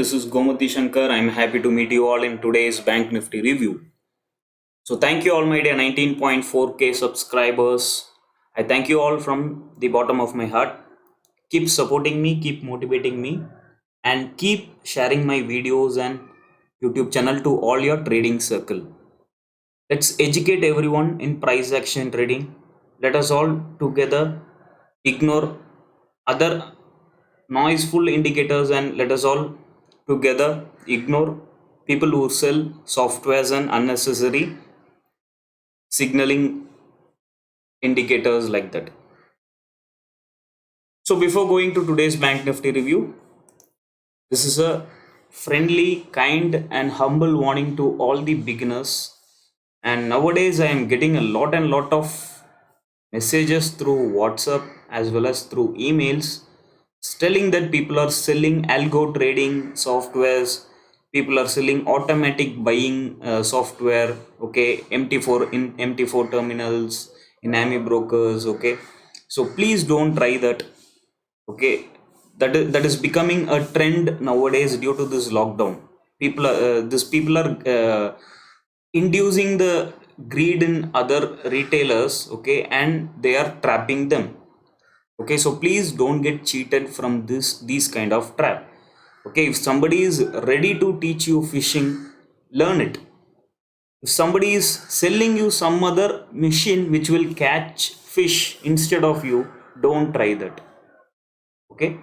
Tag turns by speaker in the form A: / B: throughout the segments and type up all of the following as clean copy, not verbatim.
A: this is Gomati Shankar. I'm happy to meet you all in today's Bank Nifty review. So, thank you all, my dear 19.4k subscribers. I thank you all from the bottom of my heart. Keep supporting me, keep motivating me, and keep sharing my videos and YouTube channel to all your trading circle. Let's educate everyone in price action trading. Let us all together ignore other noiseful indicators and let us all together ignore people who sell softwares and unnecessary signaling indicators like that. So before going to today's Bank Nifty review, this is a friendly, kind and humble warning to all the beginners. And nowadays I am getting a lot of messages through WhatsApp as well as through emails telling that people are selling algo trading softwares, people are selling automatic buying software, okay, MT4 in MT4 terminals in AMI brokers, okay. So please don't try that, okay. That is becoming a trend nowadays due to this lockdown. People are inducing the greed in other retailers, okay, and they are trapping them. Okay, so please don't get cheated from these kind of trap. Okay, if somebody is ready to teach you fishing, learn it. If somebody is selling you some other machine which will catch fish instead of you, don't try that. Okay,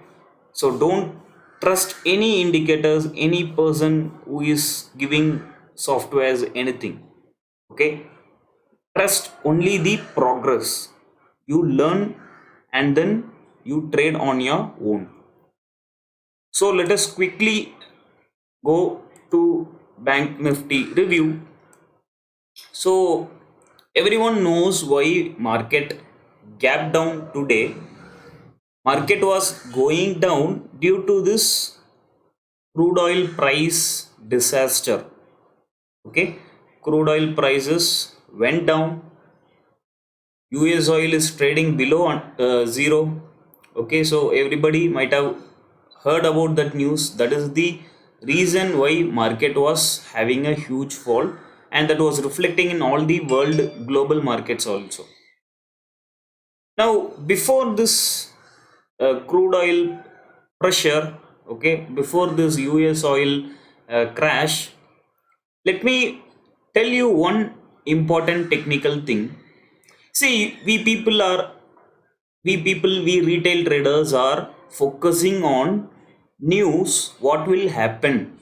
A: so don't trust any indicators, any person who is giving softwares, anything. Okay, trust only the progress. You learn and then you trade on your own. So let us quickly go to Bank Nifty review. So everyone knows why market gap down today. Market was going down due to this crude oil price disaster. Okay, crude oil prices went down. US oil is trading below zero. Okay, so everybody might have heard about that news. That is the reason why market was having a huge fall, and that was reflecting in all the world global markets also. Now before this crude oil pressure, okay, before this US oil crash, let me tell you one important technical thing. See, we retail traders are focusing on news, what will happen.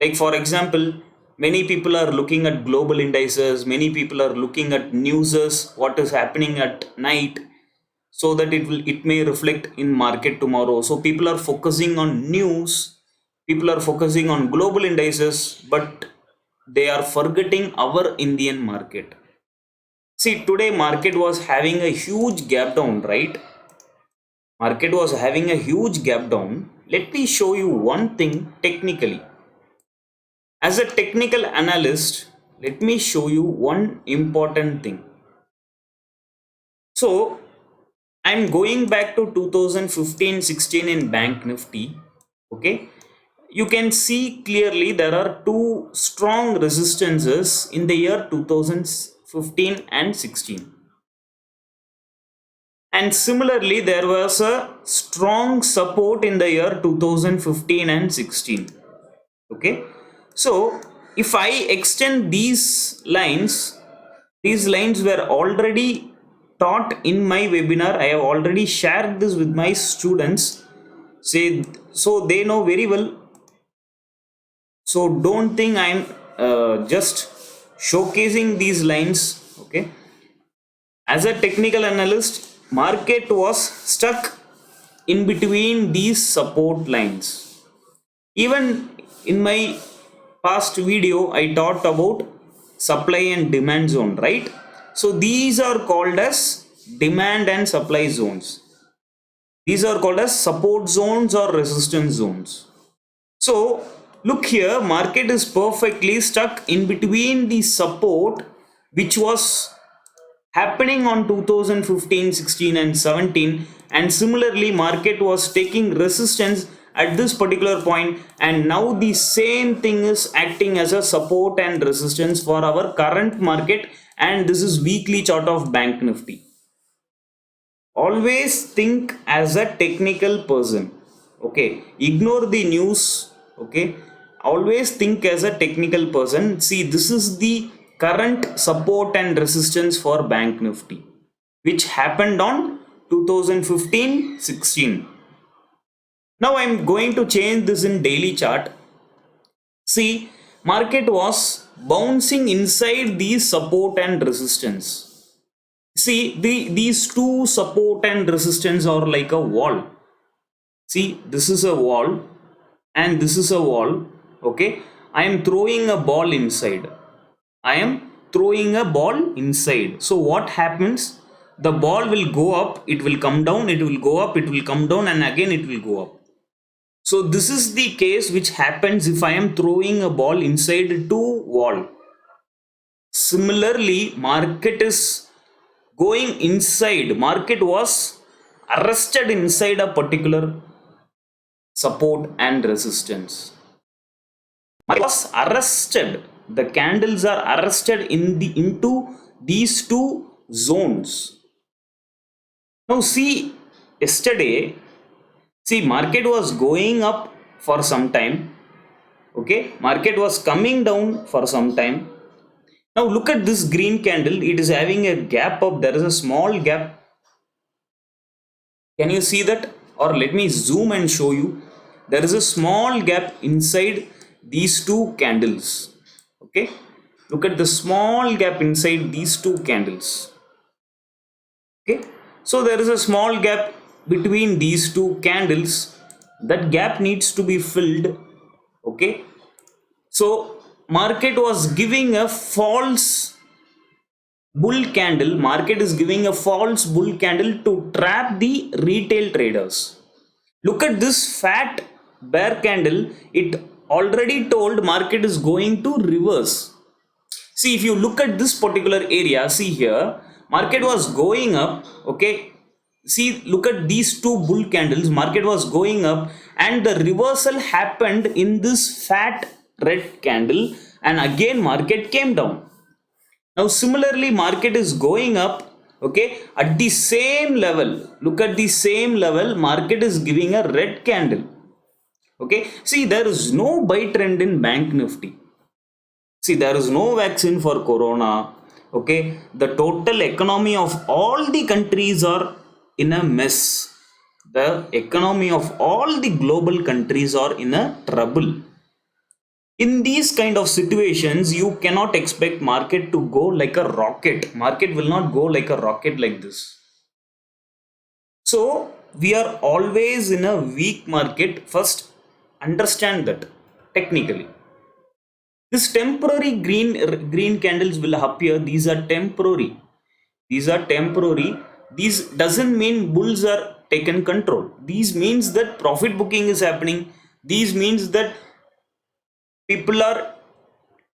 A: Like for example, many people are looking at global indices, many people are looking at newses, what is happening at night, so that it may reflect in market tomorrow. So people are focusing on news, people are focusing on global indices, but they are forgetting our Indian market. See, today market was having a huge gap down, right? Market was having a huge gap down. Let me show you one thing technically. As a technical analyst, let me show you one important thing. So, I'm going back to 2015-16 in Bank Nifty. Okay, you can see clearly there are two strong resistances in the year 2015 and 16. And similarly, there was a strong support in the year 2015 and 16. Okay, so if I extend these lines were already taught in my webinar. I have already shared this with my students. Say, so they know very well. So don't think I'm just showcasing these lines. Okay, as a technical analyst, market was stuck in between these support lines. Even in my past video, I talked about supply and demand zone, right? So these are called as demand and supply zones. These are called as support zones or resistance zones. So look here, market is perfectly stuck in between the support which was happening on 2015, 16 and 17, and similarly market was taking resistance at this particular point, and now the same thing is acting as a support and resistance for our current market, and this is weekly chart of Bank Nifty. Always think as a technical person, okay, ignore the news, okay, always think as a technical person. See, this is the current support and resistance for Bank Nifty, which happened on 2015-16. Now I'm going to change this in daily chart. See, market was bouncing inside these support and resistance. See, these two support and resistance are like a wall. See, this is a wall and this is a wall. Okay, I am throwing a ball inside. I am throwing a ball inside. So what happens? The ball will go up, it will come down, it will go up, it will come down, and again it will go up. So this is the case which happens if I am throwing a ball inside to wall. Similarly, market is going inside. Market was arrested inside a particular support and resistance. Market was arrested. The candles are arrested into these two zones. Now see, yesterday, see, market was going up for some time. Okay, market was coming down for some time. Now look at this green candle. It is having a gap up. There is a small gap. Can you see that? Or let me zoom and show you. There is a small gap inside these two candles. Okay, look at the small gap inside these two candles. Okay, so there is a small gap between these two candles. That gap needs to be filled. Okay, so market was giving a false bull candle. Market is giving a false bull candle to trap the retail traders. Look at this fat bear candle. It already told market is going to reverse. See, if you look at this particular area, see here, market was going up. Okay, see, look at these two bull candles. Market was going up and the reversal happened in this fat red candle, and again market came down. Now similarly, market is going up, okay, at the same level. Look at the same level. Market is giving a red candle. Okay, see, there is no buy trend in Bank Nifty. See, there is no vaccine for corona. Okay, the total economy of all the countries are in a mess. The economy of all the global countries are in a trouble. In these kind of situations, you cannot expect market to go like a rocket. Market will not go like a rocket like this. So we are always in a weak market. First, understand that technically. This temporary green candles will appear. These are temporary. These are temporary. These doesn't mean bulls are taken control. These means that profit booking is happening. These means that people are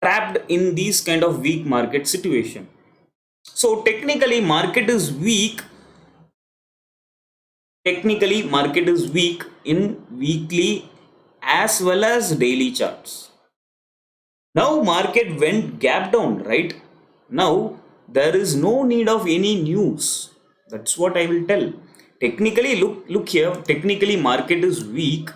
A: trapped in these kind of weak market situation. So technically market is weak. Technically market is weak in weekly as well as daily charts. Now market went gap down, right? Now there is no need of any news. That's what I will tell. Technically, look here. Technically market is weak.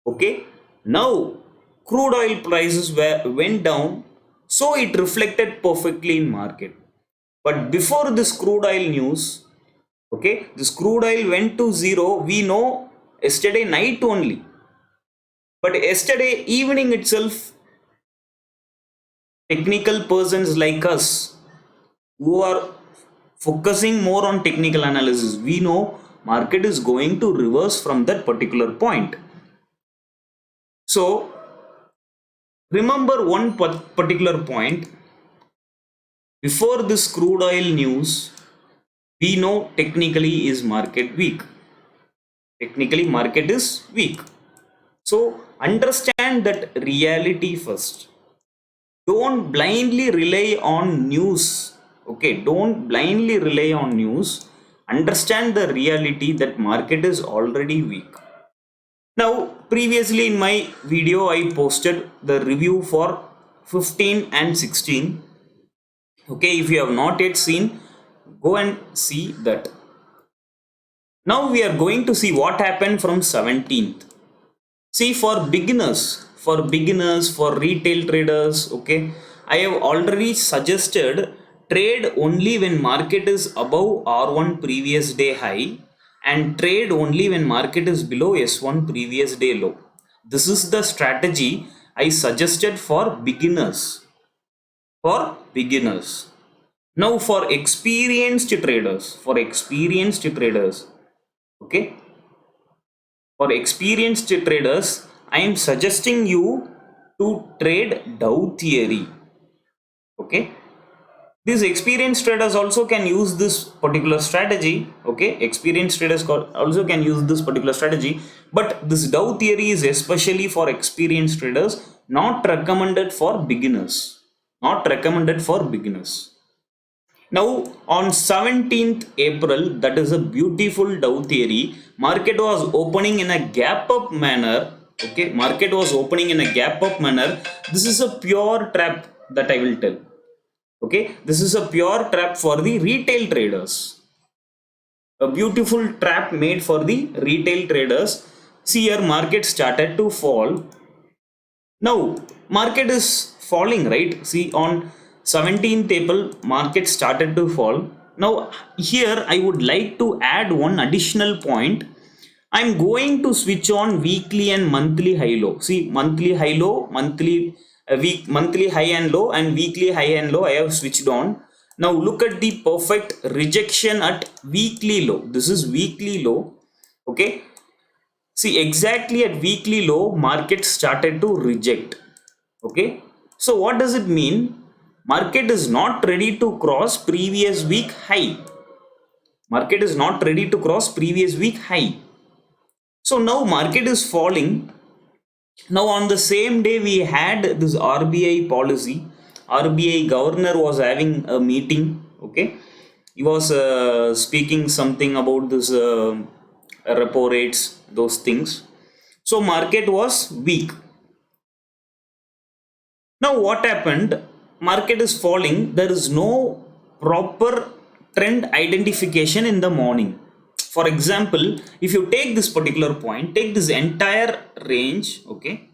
A: Okay, now crude oil prices went down, so it reflected perfectly in market. But before this crude oil news, okay, this crude oil went to zero, we know, yesterday night only. But yesterday evening itself, technical persons like us who are focusing more on technical analysis, we know market is going to reverse from that particular point. So remember one particular point. Before this crude oil news, we know technically is market weak. Technically market is weak. So understand that reality first. Don't blindly rely on news. Okay, don't blindly rely on news. Understand the reality that market is already weak. Now previously in my video I posted the review for 15 and 16. Okay, if you have not yet seen, go and see that. Now we are going to see what happened from 17th. See, for retail traders, okay, I have already suggested trade only when market is above R1 previous day high and trade only when market is below S1 previous day low. This is the strategy I suggested for beginners. For beginners. Now okay, for experienced traders, I am suggesting you to trade Dow theory. Okay, these experienced traders also can use this particular strategy. Okay, experienced traders also can use this particular strategy, but this Dow theory is especially for experienced traders, not recommended for beginners. Not recommended for beginners. Now on 17th April, that is a beautiful Dow theory, market was opening in a gap up manner. Okay, market was opening in a gap up manner. This is a pure trap that I will tell. Okay, this is a pure trap for the retail traders. A beautiful trap made for the retail traders. See here, market started to fall. Now market is falling, right? See, on 17th April, market started to fall. Now here I would like to add one additional point. I'm going to switch on weekly and monthly high low. See, monthly high low, monthly high and low, and weekly high and low I have switched on. Now look at the perfect rejection at weekly low. This is weekly low. Okay, see, exactly at weekly low, market started to reject. Okay, so what does it mean? Market is not ready to cross previous week high. Market is not ready to cross previous week high. So now market is falling. Now on the same day we had this RBI policy. RBI governor was having a meeting. Okay, he was speaking something about this repo rates, those things. So market was weak. Now what happened? Market is falling. There is no proper trend identification in the morning. For example, if you take this particular point, take this entire range. Okay,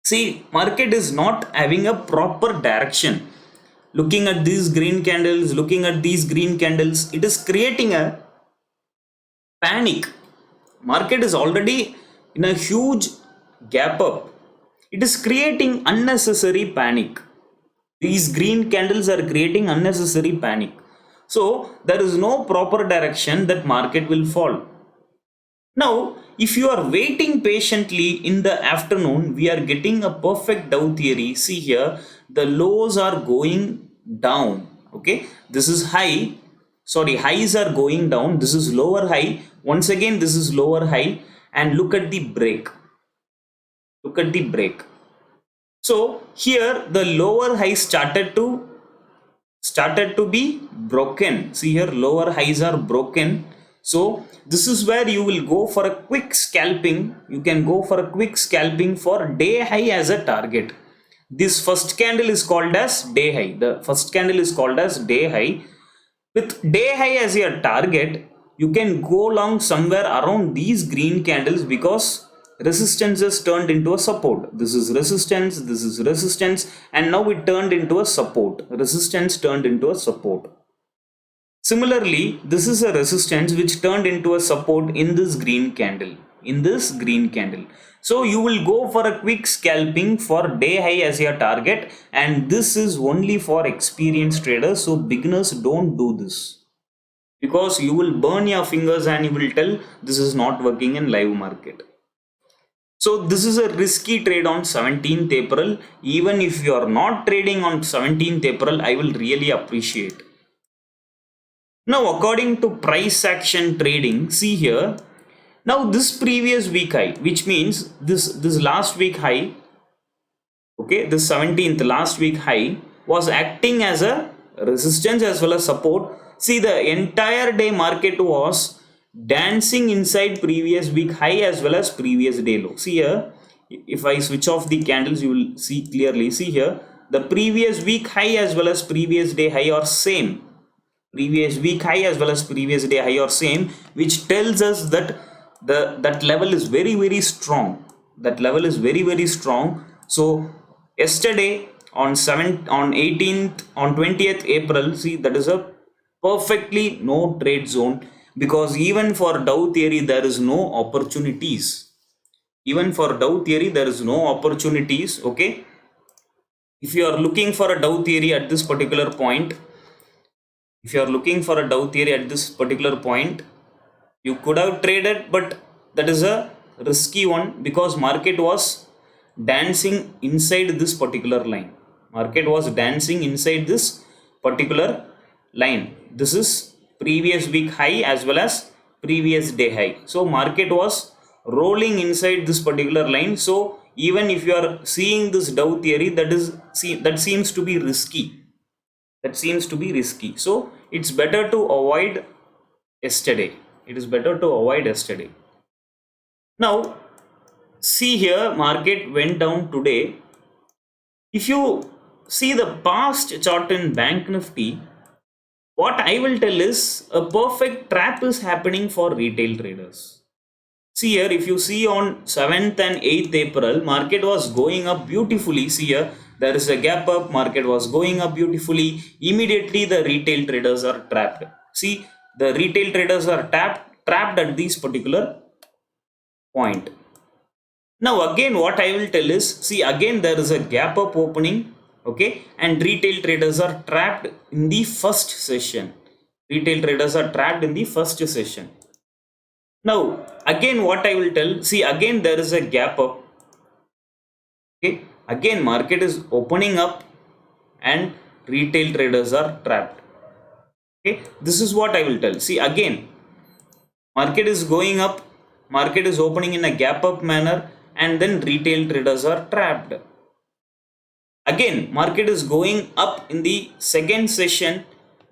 A: see, market is not having a proper direction. Looking at these green candles, it is creating a panic. Market is already in a huge gap up. It is creating unnecessary panic. These green candles are creating unnecessary panic. So there is no proper direction that market will fall. Now, if you are waiting patiently in the afternoon, we are getting a perfect Dow theory. See here, the lows are going down. Okay, this is high. Sorry, highs are going down. This is lower high. Once again, this is lower high. And look at the break. Look at the break. So here the lower high started to be broken. See here, lower highs are broken. So this is where you will go for a quick scalping. You can go for a quick scalping for day high as a target. This first candle is called as day high. The first candle is called as day high. With day high as your target, you can go long somewhere around these green candles because resistance is turned into a support. This is resistance, and now it turned into a support. Resistance turned into a support. Similarly, this is a resistance which turned into a support in this green candle. So you will go for a quick scalping for day high as your target, and this is only for experienced traders. So beginners don't do this because you will burn your fingers and you will tell this is not working in live market. So this is a risky trade on 17th April. Even if you are not trading on 17th April, I will really appreciate. Now according to price action trading, see here. Now this previous week high, which means this last week high, okay, this 17th last week high was acting as a resistance as well as support. See, the entire day market was dancing inside previous week high as well as previous day low. See here, if I switch off the candles, you will see clearly. See here, the previous week high as well as previous day high are same. Previous week high as well as previous day high are same, which tells us that that level is very strong. That level is very strong. So yesterday on 7th, on 18th, on 20th April, see, that is a perfectly no trade zone, because even for Dow theory there is no opportunities. Even for Dow theory there is no opportunities. Okay, if you are looking for a Dow theory at this particular point, if you are looking for a Dow theory at this particular point, you could have traded, but that is a risky one, because market was dancing inside this particular line. Market was dancing inside this particular line. This is previous week high as well as previous day high. So market was rolling inside this particular line. So even if you are seeing this Dow theory, that seems to be risky. That seems to be risky. So it's better to avoid yesterday. It is better to avoid yesterday. Now see here, market went down today. If you see the past chart in Bank Nifty, what I will tell is a perfect trap is happening for retail traders. See here, if you see on 7th and 8th April, market was going up beautifully. See here, there is a gap up, market was going up beautifully. Immediately the retail traders are trapped. See, the retail traders are trapped at this particular point. Now again, what I will tell is, see, again there is a gap up opening, okay, and retail traders are trapped in the first session. Retail traders are trapped in the first session. Now again, what I will tell, see, again there is a gap up, okay, again market is opening up and retail traders are trapped. Okay, this is what I will tell. See, again market is going up, market is opening in a gap up manner, and then retail traders are trapped. Again market is going up in the second session,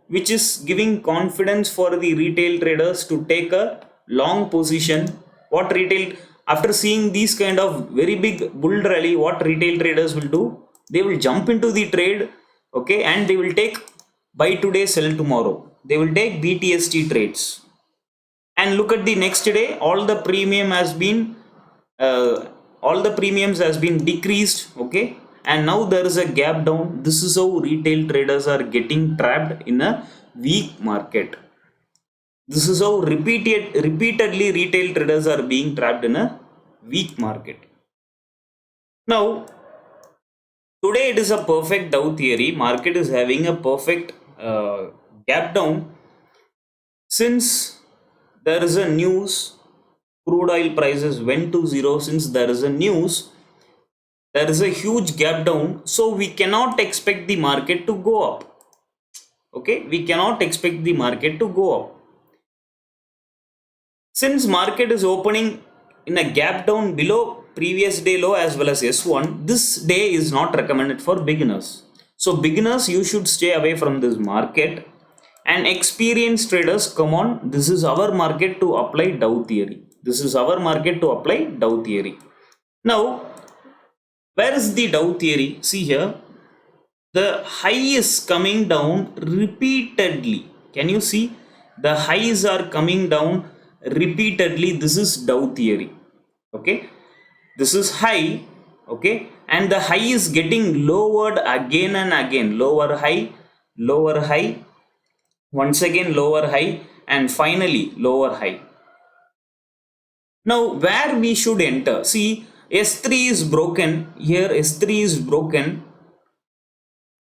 A: which is giving confidence for the retail traders to take a long position. What retail, after seeing these kind of very big bull rally, what retail traders will do, they will jump into the trade, okay, and they will take buy today, sell tomorrow. They will take BTST trades. And look at the next day, all the premium has been all the premiums has been decreased, okay, and now there is a gap down. This is how retail traders are getting trapped in a weak market. This is how repeatedly retail traders are being trapped in a weak market. Now today it is a perfect Dow theory. Market is having a perfect gap down. Since there is a news, crude oil prices went to zero. Since there is a news, there is a huge gap down, so we cannot expect the market to go up. Okay, we cannot expect the market to go up. Since market is opening in a gap down below previous day low as well as S1, this day is not recommended for beginners. So beginners, you should stay away from this market, and experienced traders, come on, this is our market to apply Dow theory. This is our market to apply Dow theory. Now where is the Dow theory? See here, the high is coming down repeatedly. Can you see? The highs are coming down repeatedly. This is Dow theory. Okay, this is high, okay, and the high is getting lowered again and again. Lower high, once again lower high, and finally lower high. Now where we should enter? See, S3 is broken here. S3 is broken.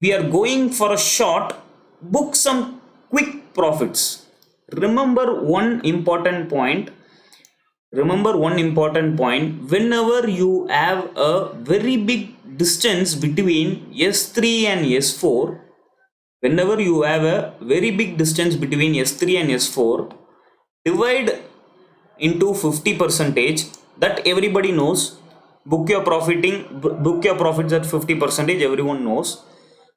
A: We are going for a short. Book some quick profits. Remember one important point. Whenever you have a very big distance between S3 and S4, whenever you have a very big distance between S3 and S4, divide into 50%. That everybody knows. Book your profits at 50%. Everyone knows.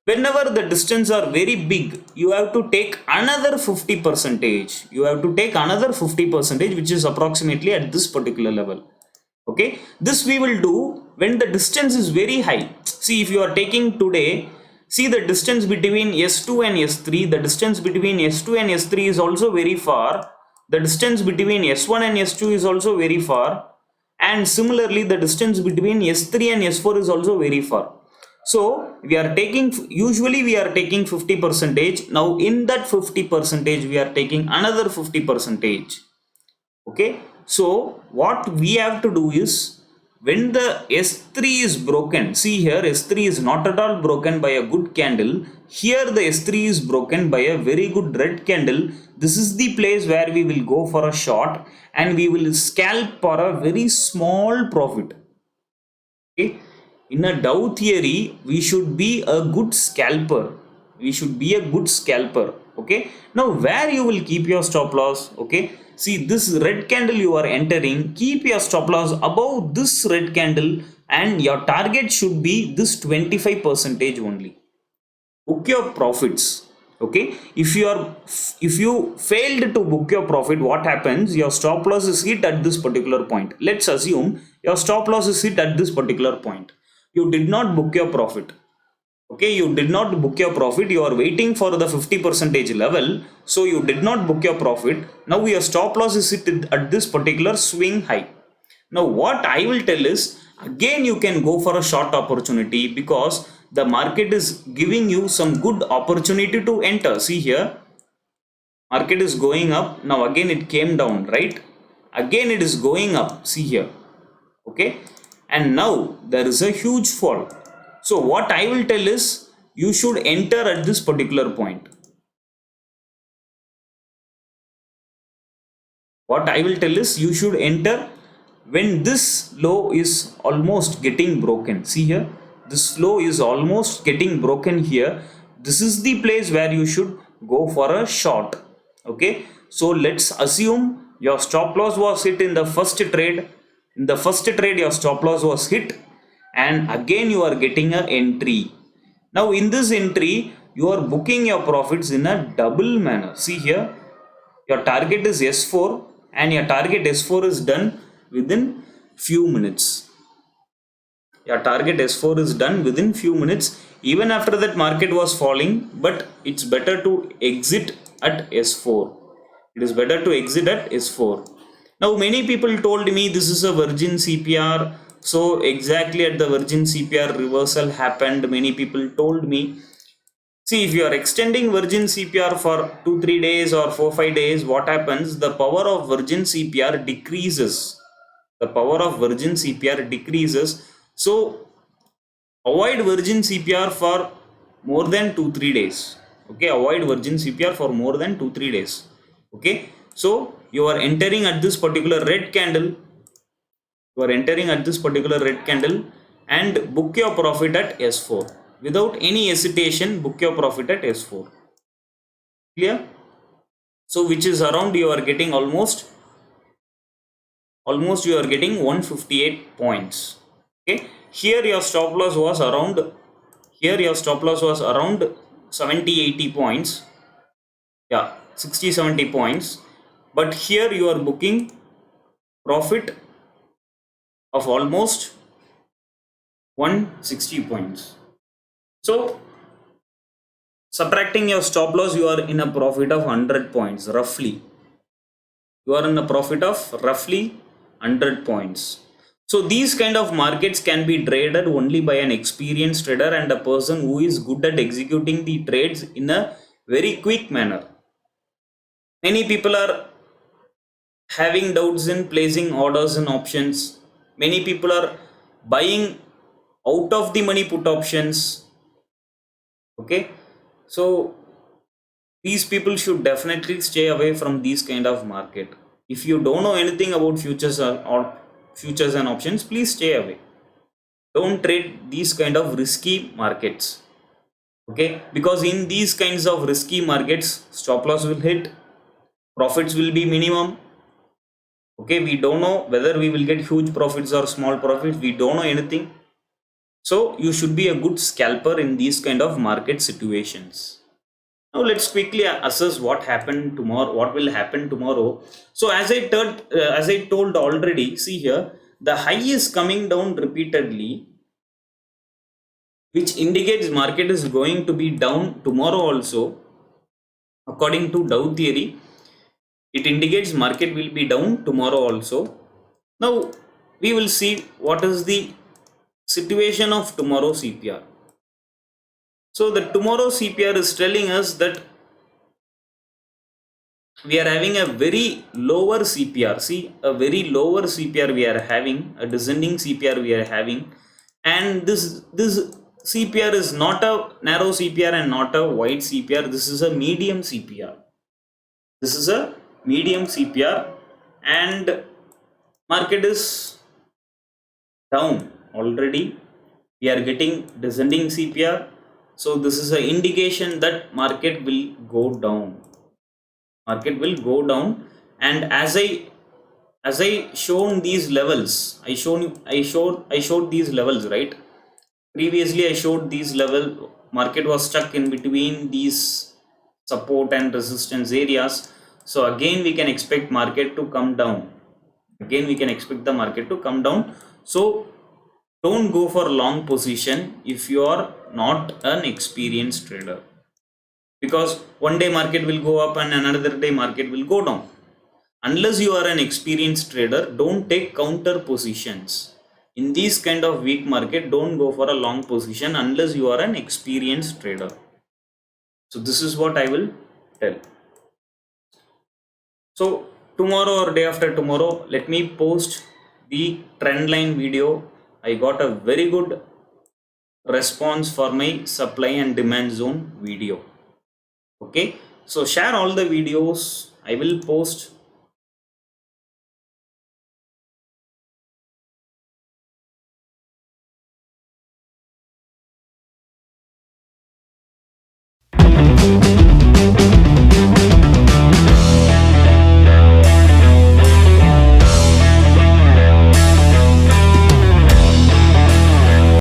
A: whenever the distance are very big, you have to take another 50 percentage, you have to take another 50 percentage, which is approximately at this particular level. Okay, this we will do when the distance is very high. See, if you are taking today, see the distance between S2 and S3, the distance between S2 and S3 is also very far, the distance between S1 and S2 is also very far, and similarly the distance between S3 and S4 is also very far. So we are taking, usually we are taking 50 percentage. Now in that 50 percentage we are taking another 50 percentage. Okay, so what we have to do is, when the S3 is broken, see here S3 is not at all broken by a good candle, here the S3 is broken by a very good red candle. This is the place where we will go for a short and we will scalp for a very small profit. Okay, in a Dow theory we should be a good scalper, we should be a good scalper. Okay, now where you will keep your stop loss? Okay, see this red candle you are entering, keep your stop loss above this red candle, and your target should be this 25 percentage only. Book your profits. Okay, if you failed to book your profit, what happens? Your stop loss is hit at this particular point. Let's assume your stop loss is hit at this particular point, you did not book your profit. Okay, you did not book your profit, you are waiting for the 50 percentage level, so you did not book your profit. Now your stop loss is hit at this particular swing high. Now what I will tell is, again you can go for a short opportunity, because the market is giving you some good opportunity to enter. See here, market is going up, now again it came down, right? Again it is going up, see here. Okay, and now there is a huge fall. So what I will tell is, you should enter at this particular point. What I will tell is, you should enter when this low is almost getting broken. See here, this low is almost getting broken here. This is the place where you should go for a short. Okay, so let's assume your stop loss was hit in the first trade. In the first trade your stop loss was hit, and again you are getting a entry. Now in this entry you are booking your profits in a double manner. See here, your target is S4, and your target S4 is done within few minutes. Your target S4 is done within few minutes. Even after that market was falling, but it's better to exit at S4. It is better to exit at S4. Now many people told me this is a virgin CPR, so exactly at the virgin CPR reversal happened. Many people told me, see, if you are extending virgin CPR for 2-3 days or 4-5 days, what happens? The power of virgin CPR decreases. The power of virgin CPR decreases. So avoid virgin CPR for more than 2-3 days. Okay, avoid virgin CPR for more than 2-3 days. Okay, so you are entering at this particular red candle. You are entering at this particular red candle and book your profit at S4. Without any hesitation, book your profit at S4. Clear? So which is around, you are getting almost you are getting 158 points. Okay, here your stop loss was around, here your stop loss was around 70-80 points. Yeah, 60-70 points, but here you are booking profit of almost 160 points. So subtracting your stop loss, you are in a profit of 100 points roughly. You are in a profit of roughly 100 points. So these kind of markets can be traded only by an experienced trader and a person who is good at executing the trades in a very quick manner. Many people are having doubts in placing orders and options. Many people are buying out of the money put options. Okay, so these people should definitely stay away from these kind of market. If you don't know anything about futures or futures and options, please stay away. Don't trade these kind of risky markets. Okay, because in these kinds of risky markets, stop loss will hit, profits will be minimum. Okay, we don't know whether we will get huge profits or small profits, we don't know anything. So you should be a good scalper in these kind of market situations. Now let's quickly assess what happened tomorrow, what will happen tomorrow. So as I told already, see here, the high is coming down repeatedly, which indicates market is going to be down tomorrow also. According to Dow theory, it indicates market will be down tomorrow also. Now we will see what is the situation of tomorrow CPR. So the tomorrow CPR is telling us that we are having a very lower CPR. See, a very lower CPR we are having, a descending CPR we are having, and this CPR is not a narrow CPR and not a wide CPR. This is a medium CPR. This is a medium CPR, and market is down already. We are getting descending CPR, so this is an indication that market will go down. Market will go down, and as I shown these levels, I showed these levels, right? Previously I showed these level. Market was stuck in between these support and resistance areas. So again we can expect market to come down. Again we can expect the market to come down. So don't go for long position if you are not an experienced trader, because one day market will go up and another day market will go down. Unless you are an experienced trader, don't take counter positions in these kind of weak market. Don't go for a long position unless you are an experienced trader. So this is what I will tell. So tomorrow or day after tomorrow, let me post the trend line video. I got a very good response for my supply and demand zone video. Okay, so share all the videos. I will post